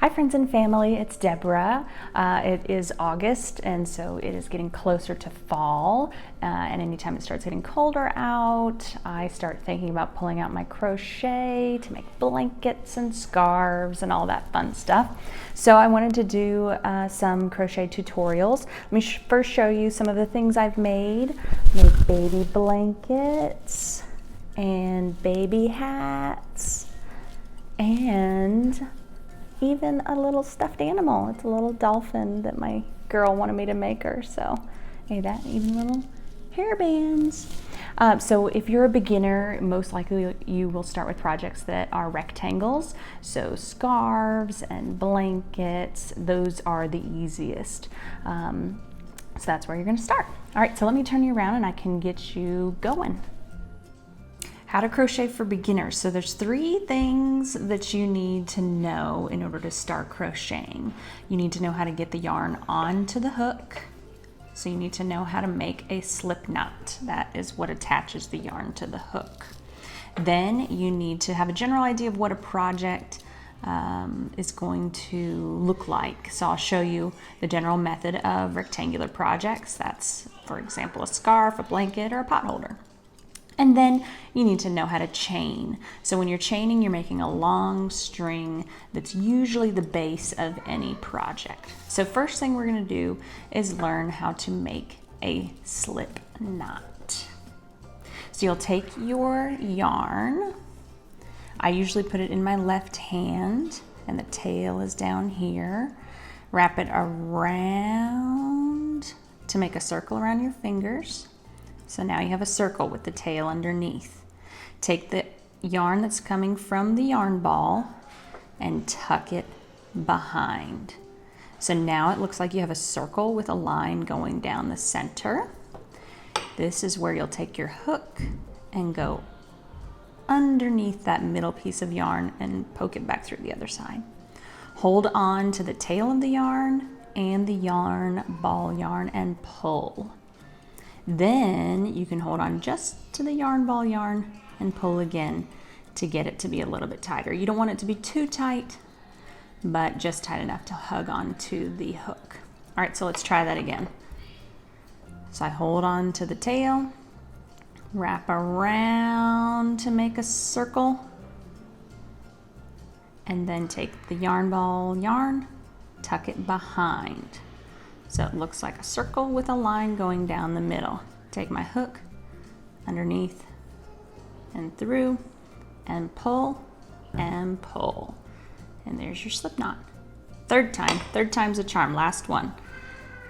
Hi friends and family, it's Deborah. It is August and so it is getting closer to fall, and anytime it starts getting colder out, I start thinking about pulling out my crochet to make blankets and scarves and all that fun stuff. So I wanted to do some crochet tutorials. Let me first show you some of the things I've made. Made baby blankets and baby hats and even a little stuffed animal. It's a little dolphin that my girl wanted me to make her, so made that, even little hair bands. So if you're a beginner, most likely you will start with projects that are rectangles. So scarves and blankets, those are the easiest. So that's where you're gonna start. All right, so let me turn you around and I can get you going. How to crochet for beginners. So there's 3 things that you need to know in order to start crocheting. You need to know how to get the yarn onto the hook. So you need to know how to make a slip knot. That is what attaches the yarn to the hook. Then you need to have a general idea of what a project is going to look like. So I'll show you the general method of rectangular projects. That's, for example, a scarf, a blanket, or a pot holder. And then you need to know how to chain. So when you're chaining, you're making a long string that's usually the base of any project. So first thing we're gonna do is learn how to make a slip knot. So you'll take your yarn. I usually put it in my left hand and the tail is down here. Wrap it around to make a circle around your fingers. So now you have a circle with the tail underneath. Take the yarn that's coming from the yarn ball and tuck it behind. So now it looks like you have a circle with a line going down the center. This is where you'll take your hook and go underneath that middle piece of yarn and poke it back through the other side. Hold on to the tail of the yarn and the yarn ball yarn and pull. Then you can hold on just to the yarn ball yarn and pull again to get it to be a little bit tighter. You don't want it to be too tight, but just tight enough to hug on to the hook. All right, so let's try that again. So I hold on to the tail, wrap around to make a circle, and then take the yarn ball yarn, tuck it behind. So it looks like a circle with a line going down the middle. Take my hook underneath and through and pull and pull. And there's your slip knot. Third time's a charm, last one.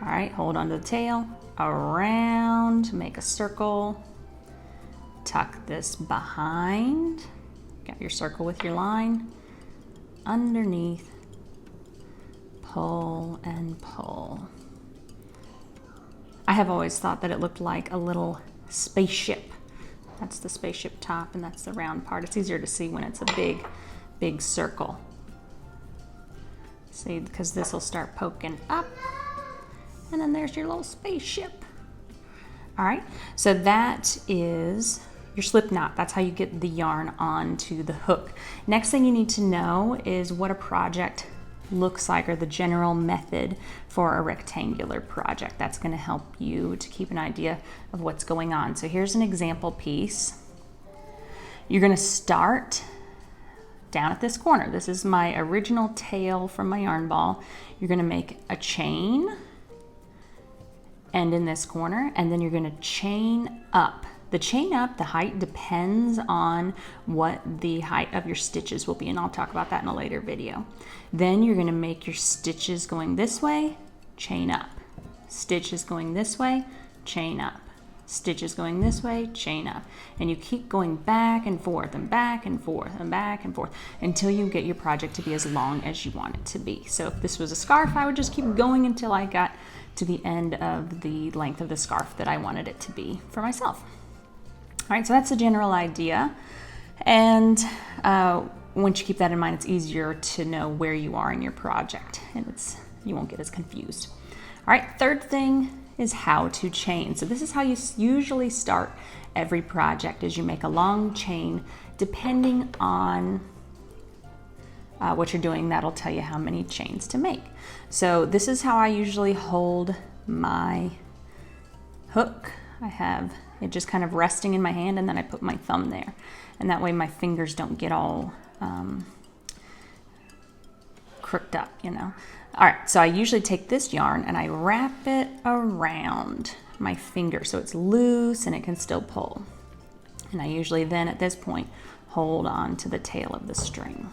All right, hold on to the tail, around, make a circle, tuck this behind. Got your circle with your line, underneath, pull and pull. I have always thought that it looked like a little spaceship. That's the spaceship top and that's the round part. It's easier to see when it's a big circle. See, because this will start poking up and then there's your little spaceship. All right, so that is your slip knot. That's how you get the yarn onto the hook. Next thing you need to know is what a project looks like, or the general method for a rectangular project. That's going to help you to keep an idea of what's going on. So here's an example piece. You're going to start down at this corner. This is my original tail from my yarn ball. You're going to make a chain, end in this corner, and then you're going to chain up. The chain up, the height depends on what the height of your stitches will be, and I'll talk about that in a later video. Then you're gonna make your stitches going this way, chain up. Stitches going this way, chain up. Stitches going this way, chain up. And you keep going back and forth and back and forth and back and forth until you get your project to be as long as you want it to be. So if this was a scarf, I would just keep going until I got to the end of the length of the scarf that I wanted it to be for myself. All right, so that's the general idea. And once you keep that in mind, it's easier to know where you are in your project and you won't get as confused. All right, third thing is how to chain. So this is how you usually start every project, is you make a long chain depending on what you're doing, that'll tell you how many chains to make. So this is how I usually hold my hook. I have it just kind of resting in my hand, and then I put my thumb there. And that way my fingers don't get all crooked up, you know. All right, so I usually take this yarn and I wrap it around my finger so it's loose and it can still pull. And I usually then at this point hold on to the tail of the string.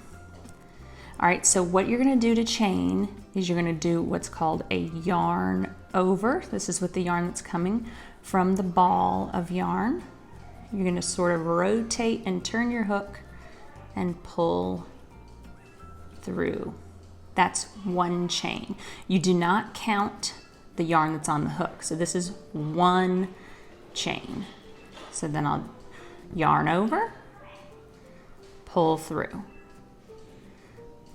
All right, so what you're gonna do to chain is you're gonna do what's called a yarn over. This is with the yarn that's coming from the ball of yarn. You're gonna sort of rotate and turn your hook and pull through. That's one chain. You do not count the yarn that's on the hook. So this is one chain. So then I'll yarn over, pull through.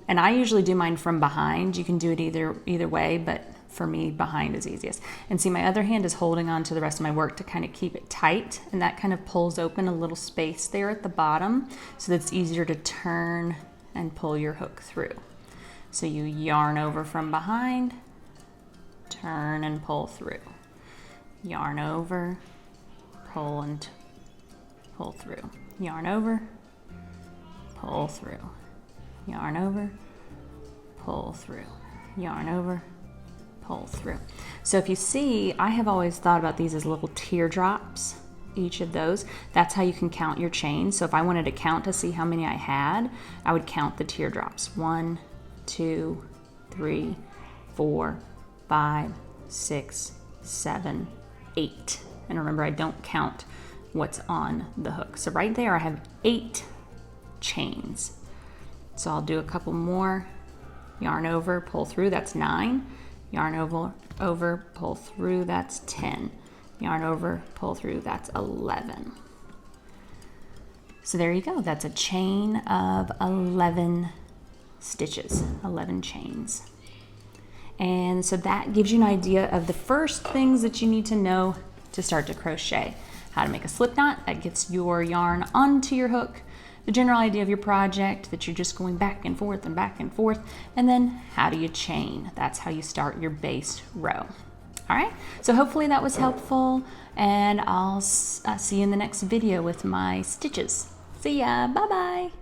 And I usually do mine from behind. You can do it either way, but for me, behind is easiest. And see, my other hand is holding on to the rest of my work to kind of keep it tight, and that kind of pulls open a little space there at the bottom so that it's easier to turn and pull your hook through. So you yarn over from behind, turn and pull through. Yarn over, pull and pull through. Yarn over, pull through. Yarn over, pull through. Yarn over, pull through. So if you see, I have always thought about these as little teardrops, each of those. That's how you can count your chains. So if I wanted to count to see how many I had, I would count the teardrops. 1, 2, 3, 4, 5, 6, 7, 8. And remember, I don't count what's on the hook. So right there, I have 8 chains. So I'll do a couple more. Yarn over, pull through, that's 9. Yarn over, pull through, that's 10. Yarn over, pull through, that's 11. So there you go. That's a chain of 11 stitches, 11 chains. And so that gives you an idea of the first things that you need to know to start to crochet. How to make a slip knot that gets your yarn onto your hook, the general idea of your project, that you're just going back and forth and back and forth, and then how do you chain? That's how you start your base row. All right, so hopefully that was helpful, and I'll see you in the next video with my stitches. See ya, bye-bye.